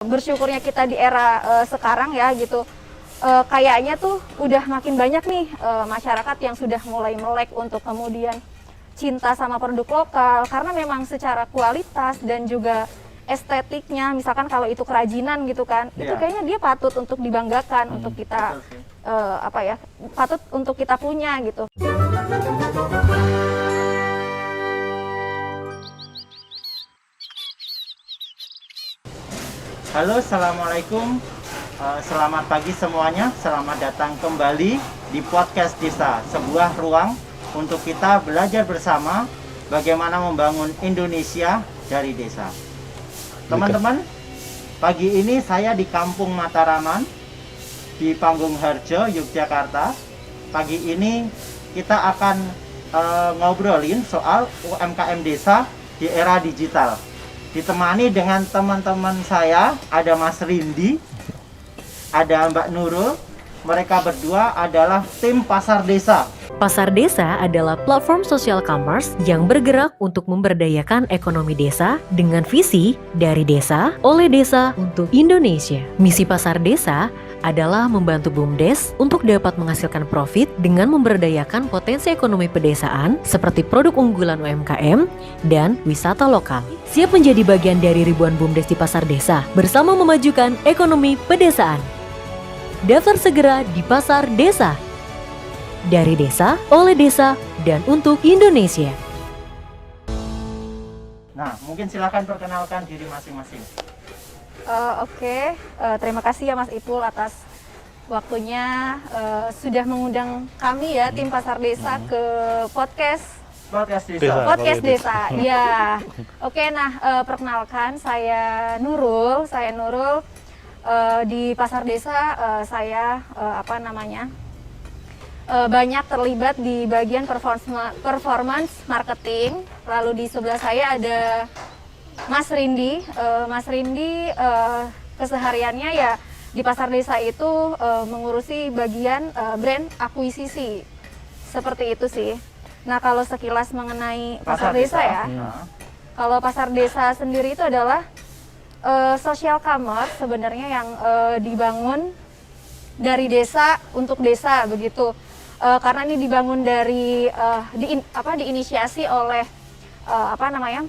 bersyukurnya kita di era sekarang ya gitu. Kayaknya tuh udah makin banyak nih masyarakat yang sudah mulai melek untuk kemudian cinta sama produk lokal karena memang secara kualitas dan juga estetiknya, misalkan kalau itu kerajinan gitu kan, itu kayaknya dia patut untuk dibanggakan, untuk kita patut untuk kita punya gitu. Halo, assalamualaikum. Selamat pagi semuanya. Selamat datang kembali di podcast Desa, sebuah ruang untuk kita belajar bersama bagaimana membangun Indonesia dari desa. Teman-teman, pagi ini saya di Kampung Mataraman di Panggung Harjo, Yogyakarta. Pagi ini kita akan ngobrolin soal UMKM desa di era digital. Ditemani dengan teman-teman saya, ada Mas Rindi, ada Mbak Nurul. Mereka berdua adalah tim Pasar Desa. Pasar Desa adalah platform social commerce yang bergerak untuk memberdayakan ekonomi desa dengan visi dari desa, oleh desa, untuk Indonesia. Misi Pasar Desa adalah membantu BUMDes untuk dapat menghasilkan profit dengan memberdayakan potensi ekonomi pedesaan seperti produk unggulan UMKM dan wisata lokal. Siap menjadi bagian dari ribuan BUMDes di Pasar Desa bersama memajukan ekonomi pedesaan. Daftar segera di Pasar Desa. Dari desa, oleh desa, dan untuk Indonesia. Nah, mungkin silakan perkenalkan diri masing-masing. Oke, terima kasih ya Mas Ipul atas waktunya sudah mengundang kami ya tim Pasar Desa ke podcast Desa. Iya. Oke, nah perkenalkan saya Nurul. Di Pasar Desa saya banyak terlibat di bagian performance marketing. Lalu di sebelah saya ada Mas Rindi. Mas Rindi kesehariannya ya di Pasar Desa itu mengurusi bagian brand akuisisi. Seperti itu sih. Nah, kalau sekilas mengenai Pasar Desa ya. Kalau Pasar Desa sendiri itu adalah social commerce sebenarnya yang dibangun dari desa untuk desa begitu. Karena ini dibangun dari diinisiasi oleh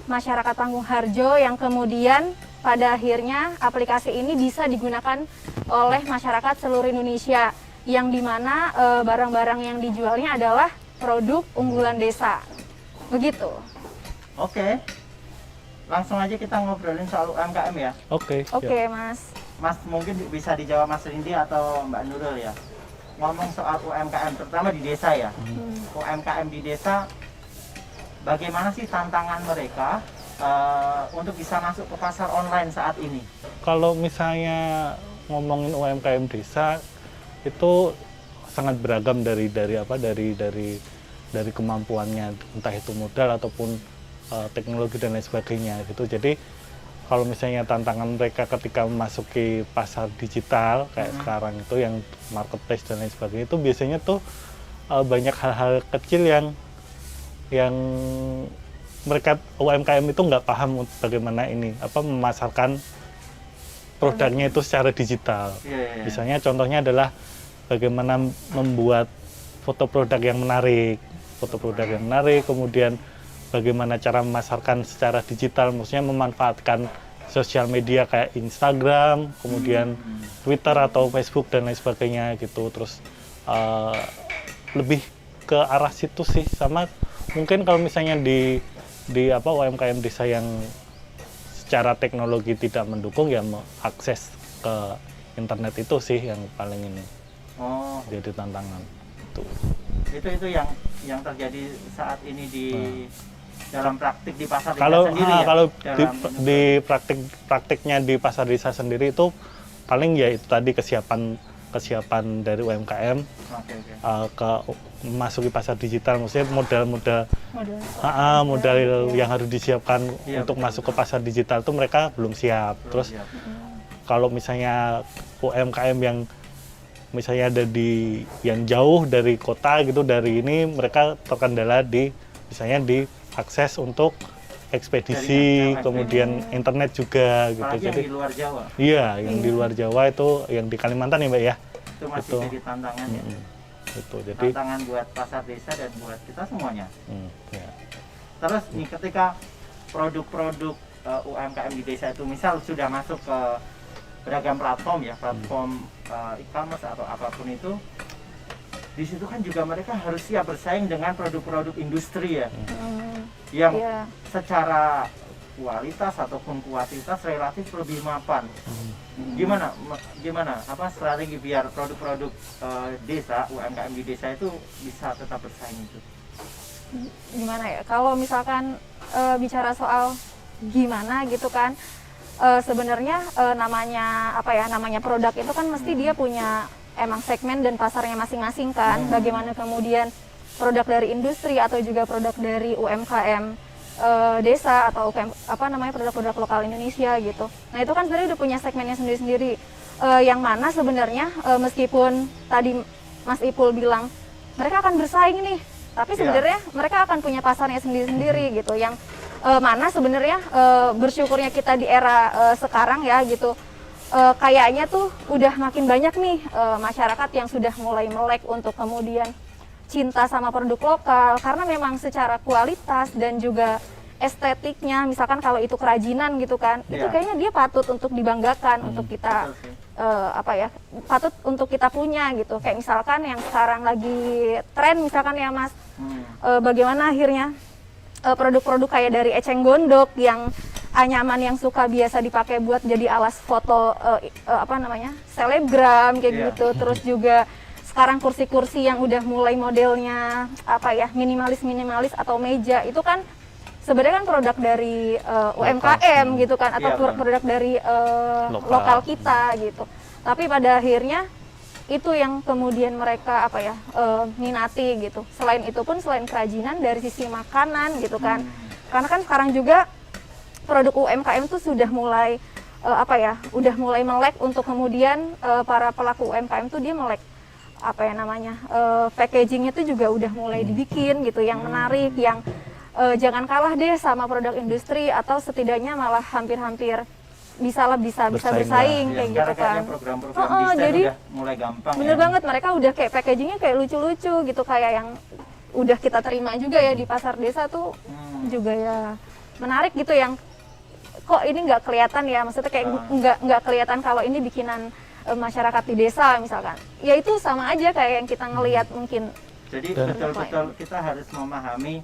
masyarakat Panggung Harjo yang kemudian pada akhirnya aplikasi ini bisa digunakan oleh masyarakat seluruh Indonesia yang dimana barang-barang yang dijualnya adalah produk unggulan desa begitu. Oke. Langsung aja kita ngobrolin soal UMKM ya. Oke, Mas. Mas mungkin bisa dijawab Mas Rindi atau Mbak Nurul ya. Ngomong soal UMKM terutama di desa ya. UMKM di desa, bagaimana sih tantangan mereka untuk bisa masuk ke pasar online saat ini? Kalau misalnya ngomongin UMKM desa itu sangat beragam dari kemampuannya, entah itu modal ataupun teknologi dan lain sebagainya gitu. Jadi kalau misalnya tantangan mereka ketika memasuki pasar digital kayak sekarang itu yang marketplace dan lain sebagainya itu biasanya tuh banyak hal-hal kecil yang mereka UMKM itu nggak paham bagaimana memasarkan produknya itu secara digital. Misalnya contohnya adalah bagaimana membuat foto produk yang menarik, kemudian bagaimana cara memasarkan secara digital, maksudnya memanfaatkan sosial media kayak Instagram, kemudian Twitter atau Facebook dan lain sebagainya gitu. Terus lebih ke arah situ sih. Sama mungkin kalau misalnya di UMKM desa yang secara teknologi tidak mendukung ya akses ke internet itu sih yang paling ini. Jadi tantangan itu. Itu yang terjadi saat ini di dalam praktik di pasar desa kalau sendiri ya? Kalau di praktiknya di pasar desa sendiri itu paling ya itu tadi kesiapan dari UMKM memasuki pasar digital, maksudnya modal yang harus disiapkan untuk masuk ke pasar digital itu mereka belum siap. Terus kalau misalnya UMKM yang misalnya ada yang jauh dari kota gitu, dari ini mereka terkendala misalnya di akses untuk ekspedisi, Jaringan, kemudian internet juga gitu. Apalagi yang Jadi di luar Jawa, iya, yang di luar Jawa itu yang di Kalimantan ya Mbak ya. itu masih Itu. jadi tantangan ya. Itu jadi Tantangan buat pasar desa dan buat kita semuanya. ya. Terus nih ketika produk-produk UMKM di desa itu misal sudah masuk ke beragam platform ya, platform e-commerce atau apapun itu, di situ kan juga mereka harus siap bersaing dengan produk-produk industri ya, yang Iya. secara kualitas ataupun kuantitas relatif lebih mapan. Gimana apa strategi biar produk-produk desa UMKM di desa itu bisa tetap bersaing itu? Gimana ya, kalau misalkan bicara soal gimana gitu kan, sebenarnya namanya apa ya, namanya produk itu kan mesti dia punya emang segmen dan pasarnya masing-masing kan. Bagaimana kemudian produk dari industri atau juga produk dari UMKM desa atau apa namanya, produk-produk lokal Indonesia gitu. Nah itu kan sebenarnya udah punya segmennya sendiri-sendiri, yang mana sebenarnya meskipun tadi Mas Ipul bilang mereka akan bersaing nih, tapi sebenarnya mereka akan punya pasarnya sendiri-sendiri gitu, yang mana sebenarnya bersyukurnya kita di era sekarang ya gitu, kayaknya tuh udah makin banyak nih masyarakat yang sudah mulai melek untuk kemudian cinta sama produk lokal, karena memang secara kualitas dan juga estetiknya, misalkan kalau itu kerajinan gitu kan, itu kayaknya dia patut untuk dibanggakan, untuk kita apa ya, patut untuk kita punya gitu. Kayak misalkan yang sekarang lagi tren misalkan ya Mas, bagaimana akhirnya produk-produk kayak dari eceng gondok yang anyaman, yang suka biasa dipakai buat jadi alas foto apa namanya, selebgram kayak gitu. Terus juga sekarang kursi-kursi yang udah mulai modelnya apa ya, minimalis atau meja, itu kan sebenarnya kan produk dari UMKM gitu kan, atau produk dari lokal kita gitu. Tapi pada akhirnya itu yang kemudian mereka apa ya, minati gitu. Selain itu pun, selain kerajinan, dari sisi makanan gitu kan, karena kan sekarang juga produk UMKM itu sudah mulai apa ya, udah mulai melek untuk kemudian para pelaku UMKM itu dia melek apa ya namanya, packagingnya itu juga udah mulai dibikin gitu, yang menarik, yang jangan kalah deh sama produk industri, atau setidaknya malah hampir-hampir bisa bersaing kayak gitu kan. Program-program desain jadi udah mulai gampang. Bener banget, mereka udah kayak packagingnya kayak lucu-lucu gitu, kayak yang udah kita terima juga ya di pasar desa tuh, juga ya menarik gitu, yang kok ini nggak kelihatan ya, maksudnya kayak nggak kelihatan kalau ini bikinan masyarakat di desa misalkan. Ya itu sama aja kayak yang kita ngelihat mungkin. Jadi betul-betul kita harus memahami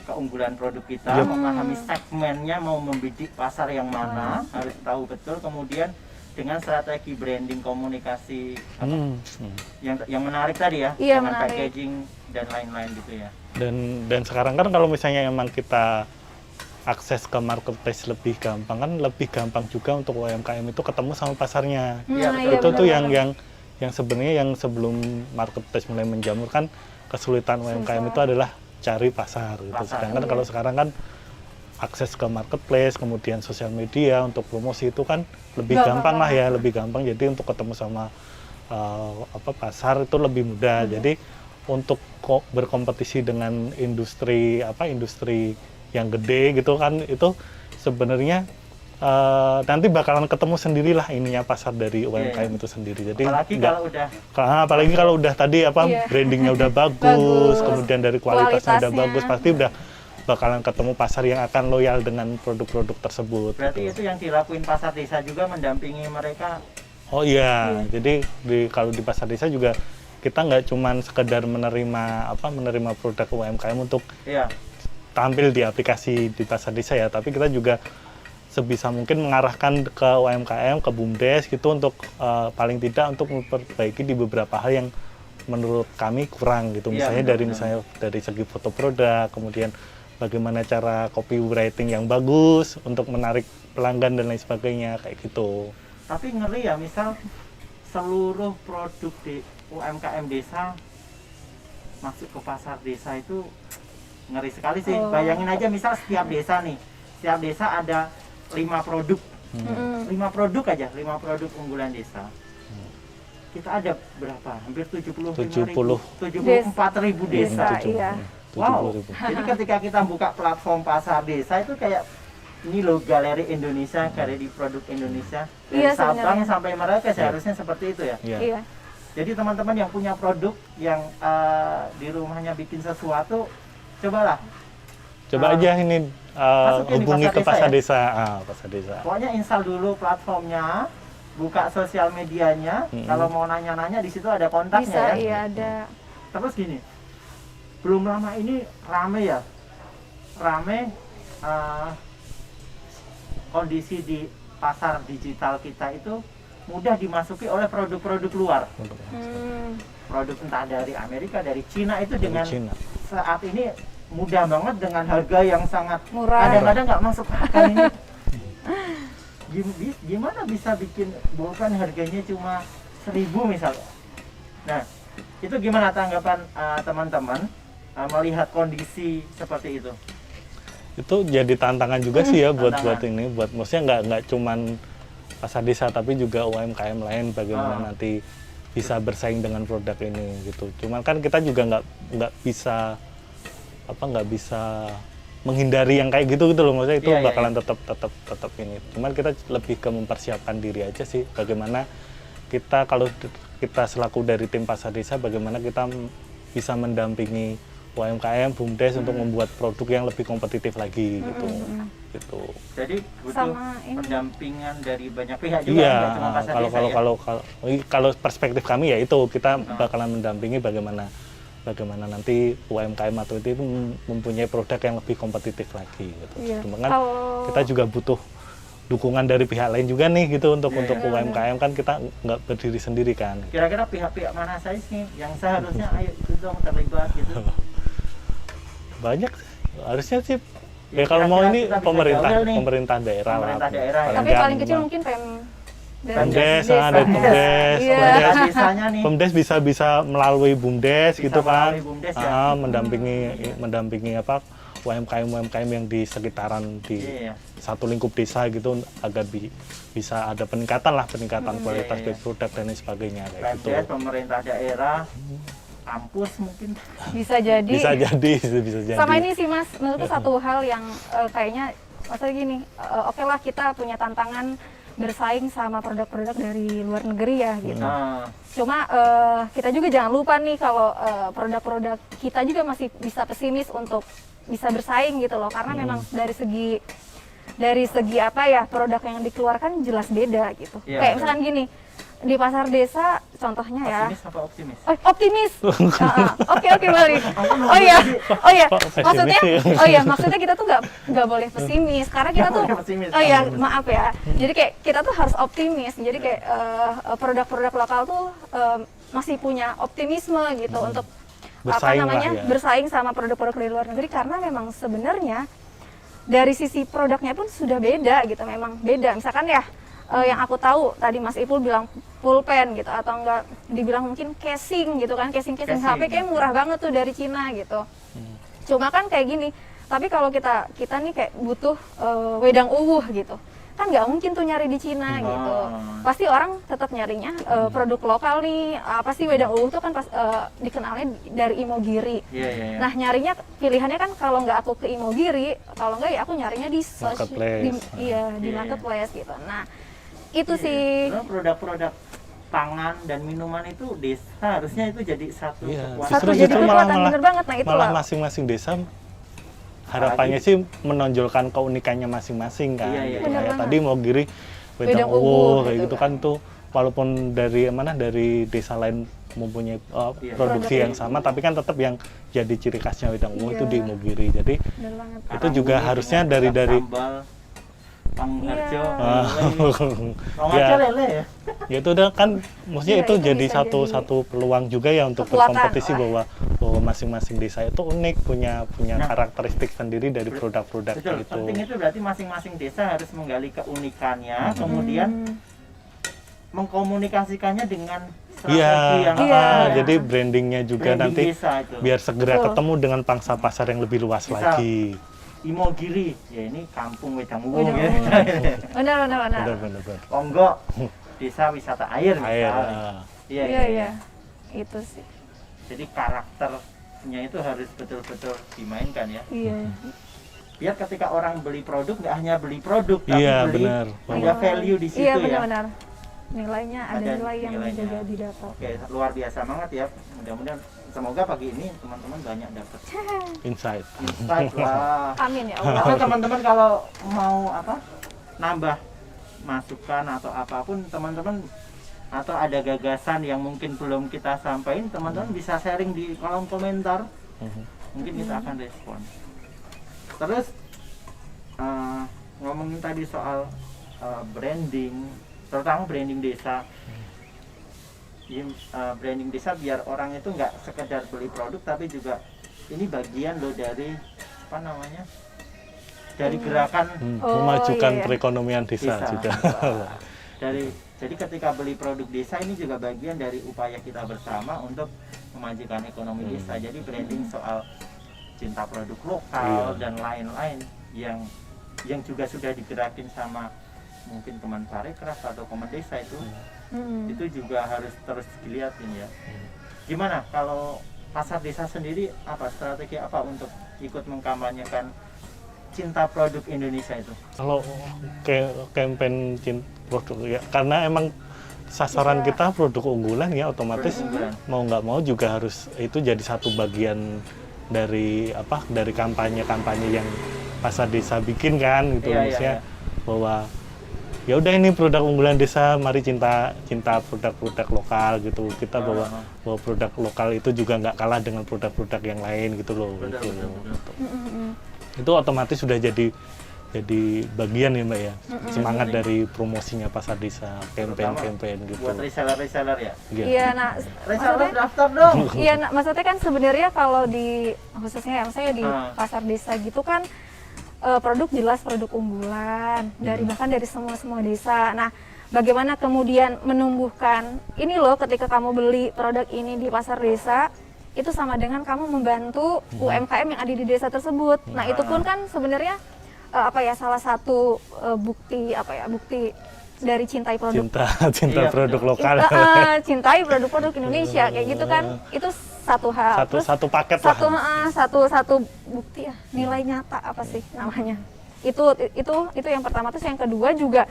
keunggulan produk kita, memahami segmennya, mau membidik pasar yang mana, harus tahu betul, kemudian dengan strategi branding, komunikasi yang menarik tadi ya, dengan packaging dan lain-lain gitu ya. Dan sekarang kan kalau misalnya emang kita akses ke marketplace lebih gampang, kan lebih gampang juga untuk UMKM itu ketemu sama pasarnya. Itu tuh yang sebenarnya yang sebelum marketplace mulai menjamur kan, kesulitan UMKM itu adalah cari pasar gitu. Sedangkan kalau sekarang kan akses ke marketplace, kemudian sosial media untuk promosi itu kan lebih gampang lah ya, lebih gampang. Jadi untuk ketemu sama pasar itu lebih mudah. Jadi untuk berkompetisi dengan industri yang gede gitu kan, itu sebenarnya nanti bakalan ketemu sendirilah ininya pasar dari UMKM itu sendiri. Jadi apalagi kalau udah tadi brandingnya udah bagus, kemudian dari kualitasnya udah bagus, pasti udah bakalan ketemu pasar yang akan loyal dengan produk-produk tersebut. Berarti itu yang dilakuin pasar desa juga, mendampingi mereka. Oh iya, jadi kalau di pasar desa juga kita nggak cuman sekedar menerima produk UMKM untuk tampil di aplikasi di pasar desa ya, tapi kita juga sebisa mungkin mengarahkan ke UMKM, ke BUMDes gitu, untuk paling tidak untuk memperbaiki di beberapa hal yang menurut kami kurang gitu. Misalnya dari segi foto produk, kemudian bagaimana cara copywriting yang bagus untuk menarik pelanggan dan lain sebagainya kayak gitu. Tapi ngeri ya, misal seluruh produk di UMKM desa masuk ke pasar desa, itu ngeri sekali sih. Bayangin aja, misal setiap desa ada 5 produk. 5 produk aja, 5 produk unggulan desa. Kita ada berapa? Hampir 74.000 desa. Iya. Wow. 70.000. Jadi ketika kita buka platform pasar desa itu kayak ini loh galeri Indonesia, galeri produk Indonesia dari Iya, Sabang sebenarnya. sampai Merauke seharusnya seperti itu ya. Iya. Iya. Jadi teman-teman yang punya produk yang di rumahnya bikin sesuatu, cobalah. Coba aja ini Masukin di hubungi pasar ke desa pasar ya? desa. Pasar desa. Pokoknya install dulu platformnya, buka sosial medianya. Kalau mau nanya-nanya di situ ada kontaknya Bisa, ya. iya ada. Terus gini, belum lama ini rame ya, kondisi di pasar digital kita itu mudah dimasuki oleh produk-produk luar. Produk entah dari Amerika, dari Cina itu Dari dengan Cina. saat ini mudah banget dengan harga yang sangat Murah. kadang-kadang nggak masuk akal ini. Gimana bisa bikin bukan harganya cuma 1.000 misalnya. Nah, itu gimana tanggapan teman-teman melihat kondisi seperti itu? Itu jadi tantangan juga sih ya buat Tantangan. ini, buat maksudnya nggak cuman pasar desa tapi juga UMKM lain bagaimana nanti bisa bersaing dengan produk ini gitu. Cuman kan kita juga nggak bisa menghindari yang kayak gitu loh, maksudnya itu Iya, iya, bakalan tetap ini. Cuman kita lebih ke mempersiapkan diri aja sih, bagaimana kita kalau kita selaku dari tim pasar desa bagaimana kita bisa mendampingi UMKM, BUMDes untuk membuat produk yang lebih kompetitif lagi gitu. Gitu. Jadi butuh Sama ini. pendampingan dari banyak pihak juga, Iya, nggak cuma pasar desa ya? kalau perspektif kami ya itu kita bakalan mendampingi bagaimana nanti UMKM atau itu mempunyai produk yang lebih kompetitif lagi gitu. Iya. Cuma kan Kalau- kita juga butuh dukungan dari pihak lain juga nih gitu untuk Iya, iya. UMKM kan kita nggak berdiri sendiri kan. Kira-kira pihak-pihak mana saja sih yang seharusnya ayo ikut dong terlibat gitu? Banyak harusnya sih Ya, ya kalau mau kira-kira ini kita bisa pemerintah jauh nih. pemerintah daerah Pemerintah lah. daerah ya. Tapi nggak paling kecil memang. mungkin Pemdes, desa. dari Pemdes, Iya. Pemerintah desanya nih. Pemdes bisa melalui BUMDes Bisa gitu kan, melalui BUMDes ya. mendampingi apa UMKM yang di sekitaran di Iya. satu lingkup desa gitu agar bisa ada peningkatan kualitas Iya, iya. baik produk dan lain sebagainya kayak gitu. Pemdes, pemerintah daerah, kampus mungkin. Bisa jadi. Bisa jadi. Sama ini sih Mas, menurutku satu hal yang kayaknya maksudnya gini, oke lah kita punya tantangan bersaing sama produk-produk dari luar negeri ya gitu. Nah, Cuma kita juga jangan lupa nih kalau produk-produk kita juga masih bisa pesimis untuk bisa bersaing gitu loh, karena memang dari segi apa ya produk yang dikeluarkan jelas beda gitu. Iya, Kayak betul. misalkan gini di pasar desa contohnya ya. optimis apa optimis? Oh, optimis. Oke balik. Oh iya. Kok pesimis Maksudnya, sih? maksudnya kita tuh nggak boleh pesimis karena kita Nggak tuh. boleh pesimis. Oh iya, maaf ya. Jadi kayak kita tuh harus optimis. Jadi kayak produk-produk lokal tuh masih punya optimisme gitu untuk Bersaing lah ya. bersaing sama produk-produk dari luar negeri karena memang sebenarnya dari sisi produknya pun sudah beda gitu, memang beda. Misalkan ya. Yang aku tahu tadi Mas Ipul bilang pulpen gitu atau enggak dibilang mungkin casing gitu kan, casing Casing. HP kayak murah banget tuh dari Cina gitu. Cuma kan kayak gini, tapi kalau kita nih kayak butuh wedang uwuh gitu kan nggak mungkin tuh nyari di Cina gitu, pasti orang tetap nyarinya produk lokal nih. Apa sih wedang uwuh tuh kan dikenalnya dari Imogiri. Iya. Nah nyarinya pilihannya kan kalau nggak aku ke Imogiri, kalau nggak ya aku nyarinya di Marketplace. di Iya. marketplace gitu. Nah itu sih Sebenarnya produk-produk pangan dan minuman itu desa harusnya itu jadi satu Iya, kekuatan. satu Justru- jadi justru kekuatan bener banget. Nah itu malah lah. masing-masing desa harapannya sih menonjolkan keunikannya masing-masing kan. Iya, iya, Gitu. iya. Kayak Bener tadi mau giri Wedang wedang uwuh uwuh kayak gitu gitu kan tuh walaupun dari desa lain mempunyai Iya. produksi Produk yang sama tapi kan tetap yang jadi ciri khasnya wedang uwuh itu Iya. di Mogiri. Jadi Bener banget. itu juga Karang harusnya ini dari sambal pangharjo, Iya. pangharjo lele ya. ya itu udah kan maksudnya Iya, itu itu jadi bisa satu peluang juga ya untuk kekuatan berkompetisi lah. bahwa masing-masing desa itu unik punya Nah. karakteristik sendiri dari produk-produk Betul, itu. penting itu berarti masing-masing desa harus menggali keunikannya, kemudian mengkomunikasikannya dengan strategi Iya, yang Iya. jadi brandingnya juga branding nanti desa itu. biar segera Betul. ketemu dengan pangsa pasar yang lebih luas Bisa. lagi. Imogiri, ya ini kampung wedang uwuh Wedang ya. Benar. Benar. Ponggok, desa wisata air Air. misalnya. Iya. Iya. Itu sih. Jadi karakter produknya itu harus betul-betul dimainkan ya. Iya. Biar ketika orang beli produk nggak hanya beli produk, tapi Iya, beli benar. ada value di situ Iya, ya. benar-benar. Nilainya ada Ada nilai yang nilainya. juga didapat. Oke, luar biasa banget ya. Mudah-mudahan semoga pagi ini teman-teman banyak dapat Insight. insight lah. Amin ya Allah. Atau teman-teman kalau mau nambah masukan atau apapun teman-teman, atau ada gagasan yang mungkin belum kita sampaikan, teman-teman bisa sharing di kolom komentar. Mungkin kita akan respon. Terus ngomongin tadi soal branding, terutama branding desa. Branding desa biar orang itu nggak sekedar beli produk, tapi juga ini bagian loh dari dari gerakan Memajukan iya. perekonomian desa juga. Jadi ketika beli produk desa ini juga bagian dari upaya kita bersama untuk memajukan ekonomi desa. Jadi branding soal cinta produk lokal dan lain-lain yang juga sudah digerakin sama mungkin teman Parekraf atau Komen Desa itu juga harus terus dilihatin ya. Gimana kalau pasar desa sendiri, apa strategi apa untuk ikut mengkampanyekan cinta produk Indonesia itu? Kalau campaign produk ya, karena emang sasaran kita produk unggulan ya, otomatis Produk unggulan. mau nggak mau juga harus itu jadi satu bagian dari kampanye yang pasar desa bikin kan gitu. Iya, Maksudnya iya. bahwa ya udah ini produk unggulan desa, mari cinta produk-produk lokal gitu. Kita bahwa produk lokal itu juga nggak kalah dengan produk-produk yang lain gitu loh. Betul, Gitu. betul, betul. Itu otomatis sudah jadi bagian ya Mbak ya, semangat dari promosinya pasar desa, campaign gitu. Buat reseller ya. Iya, nah Reseller maksudnya daftar dong. iya, nah, maksudnya kan sebenarnya kalau di khususnya saya di pasar desa gitu kan produk jelas produk unggulan dari bahkan dari semua desa. Nah, bagaimana kemudian menumbuhkan ini loh, ketika kamu beli produk ini di pasar desa itu sama dengan kamu membantu UMKM yang ada di desa tersebut. Nah, itu pun kan sebenarnya salah satu bukti dari cintai produk Cinta Iya, produk betul. lokal. cintai produk-produk Indonesia kayak gitu kan, itu satu hal. Terus satu paket lah. satu bukti ya, nilai nyata apa sih namanya, itu yang pertama. Terus yang kedua juga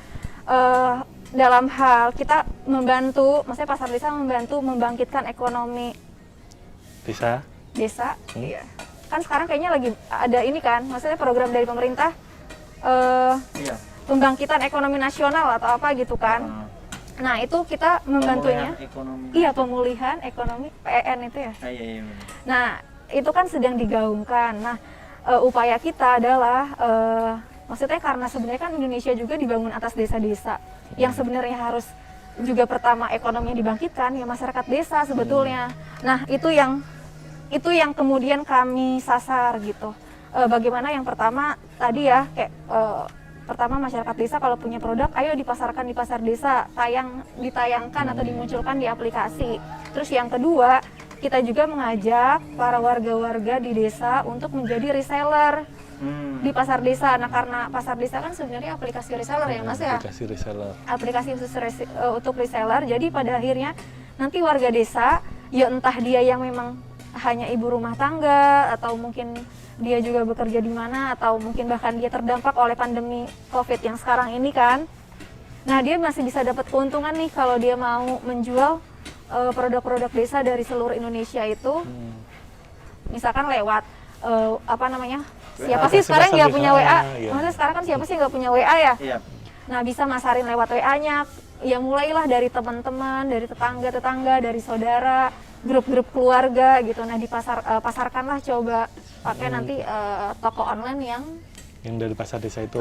dalam hal kita membantu, maksudnya pasar desa membantu membangkitkan ekonomi Bisa. desa. Iya, kan sekarang kayaknya lagi ada ini kan, maksudnya program dari pemerintah Iya. pembangkitan ekonomi nasional atau apa gitu kan. Nah, itu kita membantunya. Pemulihan ekonomi. Iya, pemulihan ekonomi PEN itu ya. Iya. Nah, itu kan sedang digaungkan. Nah, upaya kita adalah maksudnya karena sebenarnya kan Indonesia juga dibangun atas desa-desa. Yang sebenarnya harus juga pertama ekonominya dibangkitkan ya masyarakat desa sebetulnya. Nah, itu yang kemudian kami sasar gitu. Bagaimana yang pertama tadi ya kayak pertama masyarakat desa kalau punya produk ayo dipasarkan di pasar desa, ditayangkan atau dimunculkan di aplikasi. Terus yang kedua, kita juga mengajak para warga-warga di desa untuk menjadi reseller di pasar desa. Nah, karena pasar desa kan sebenarnya aplikasi reseller ya Mas ya. Aplikasi reseller. Aplikasi khusus untuk reseller. Jadi pada akhirnya nanti warga desa ya entah dia yang memang hanya ibu rumah tangga atau mungkin dia juga bekerja di mana atau mungkin bahkan dia terdampak oleh pandemi COVID yang sekarang ini kan. Nah, dia masih bisa dapat keuntungan nih kalau dia mau menjual produk-produk desa dari seluruh Indonesia itu. Misalkan lewat siapa sih sekarang yang nggak punya WA? Iya. Maksudnya sekarang kan siapa sih nggak punya WA ya? Iya. Nah, bisa masarin lewat WA-nya. Ya mulailah dari teman-teman, dari tetangga-tetangga, dari saudara, grup-grup keluarga gitu. Nah, pasarkanlah, coba pakai nanti toko online Yang dari pasar desa itu.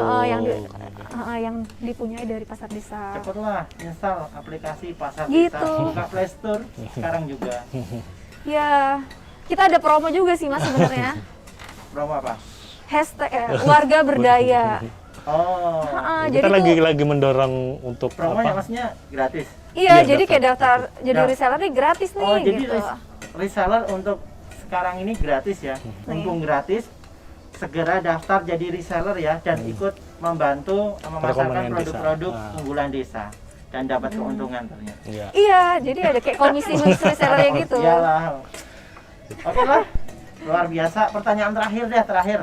yang dipunyai dari pasar desa. Cepatlah install aplikasi pasar Gitu. desa, buka Play Store sekarang juga. Ya, kita ada promo juga sih Mas sebenarnya. Promo apa? Hashtag warga berdaya. Oh, Jadi Kita tuh, lagi mendorong untuk promonya maksudnya gratis. iya, Iya, jadi kayak daftar jadi Nah. reseller nih gratis nih Oh, jadi gitu. reseller untuk sekarang ini gratis ya. Mumpung gratis, segera daftar jadi reseller ya dan ikut membantu memasarkan Perekonomian desa. produk-produk unggulan desa dan dapat keuntungan ternyata. Iya. Iya, jadi ada kayak komisi khusus resellernya gitu. Iyalah. Oke lah, luar biasa. Pertanyaan terakhir.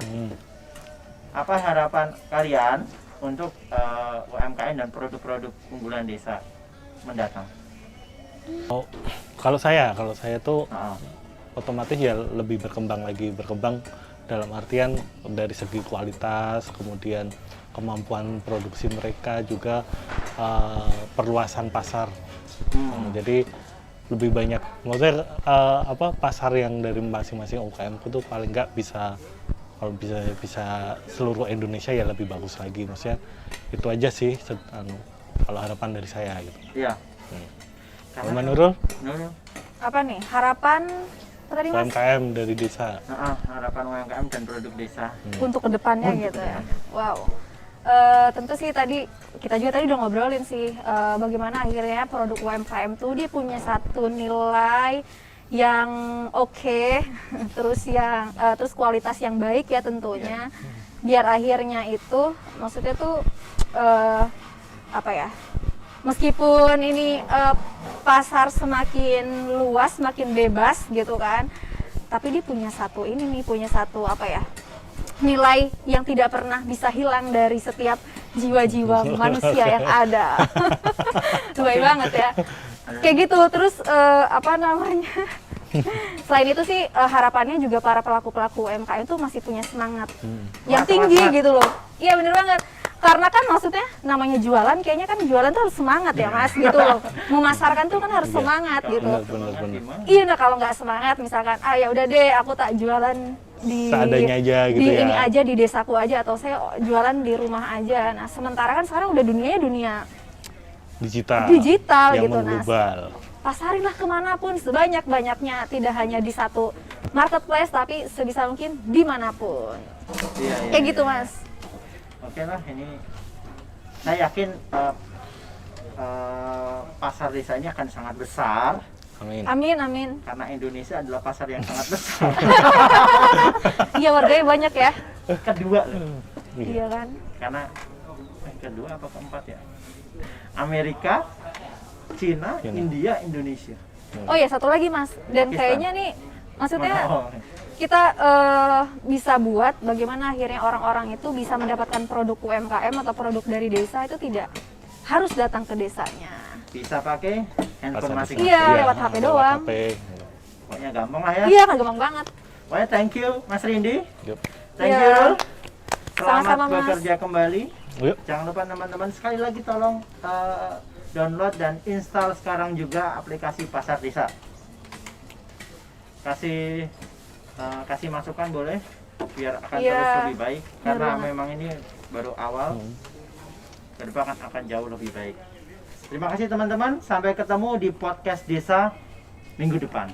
Apa harapan kalian untuk UMKM dan produk-produk unggulan desa mendatang? Oh, kalau saya tuh Heeh. otomatis ya lebih berkembang dalam artian dari segi kualitas, kemudian kemampuan produksi mereka, juga perluasan pasar. Jadi lebih banyak, maksudnya pasar yang dari masing-masing UKM itu paling nggak bisa, kalau bisa seluruh Indonesia ya lebih bagus lagi. Maksudnya itu aja sih kalau harapan dari saya gitu. Iya. Kalau Nurul? Nurul. Apa nih harapan apa tadi Mas? UMKM dari desa. Harapan UMKM dan produk desa. Untuk kedepannya gitu ya. Wow. Tentu sih kita juga tadi udah ngobrolin sih bagaimana akhirnya produk UMKM tuh dia punya satu nilai yang oke, terus kualitas yang baik ya tentunya, biar akhirnya itu maksudnya tuh apa ya, meskipun ini pasar semakin luas, semakin bebas gitu kan, tapi dia punya satu apa ya, nilai yang tidak pernah bisa hilang dari setiap jiwa-jiwa manusia yang ada. Baik banget ya. Kayak gitu. Terus apa namanya? Selain itu sih harapannya juga para pelaku-pelaku UMKM itu masih punya semangat yang tinggi gitu loh. Iya bener banget. Karena kan maksudnya namanya jualan, kayaknya kan jualan tuh harus semangat ya Mas gitu loh. Memasarkan tuh kan harus semangat gitu. Bener. Iya, nah kalau nggak semangat misalkan, ya udah deh aku tak jualan di seadanya aja gitu di ya. ini aja di desaku aja, atau saya jualan di rumah aja. Nah sementara kan sekarang udah dunianya dunia digital yang gitu. mengglobal. Pasarinlah kemanapun sebanyak-banyaknya, tidak hanya di satu marketplace tapi sebisa mungkin dimanapun. Iya. Kayak gitu Mas. Oke lah, ini saya yakin pasar desa ini akan sangat besar. Amin. Karena Indonesia adalah pasar yang sangat besar. Iya, warganya banyak ya. Kedua, Iya kan. karena kedua apa keempat ya? Amerika, Cina, India, Indonesia. Oh ya, satu lagi Mas. Dan Pakistan. kayaknya nih, maksudnya Oh, kita bisa buat bagaimana akhirnya orang-orang itu bisa mendapatkan produk UMKM atau produk dari desa itu tidak harus datang ke desanya. bisa pakai handphone masing-masing. Iya, lewat HP doang. Pokoknya gampang lah ya. Iya, kan gampang banget. Pokoknya thank you Mas Rindi. Yup. Thank Iya. you Rul. Selamat Sama-sama, Mas. bekerja kembali. Yuk. Jangan lupa teman-teman sekali lagi tolong download dan install sekarang juga aplikasi Pasar Desa. Kasih masukan boleh biar akan Iya. terus lebih baik karena banget. memang ini baru awal. Kedepan akan jauh lebih baik. Terima kasih teman-teman. Sampai ketemu di podcast Desa minggu depan.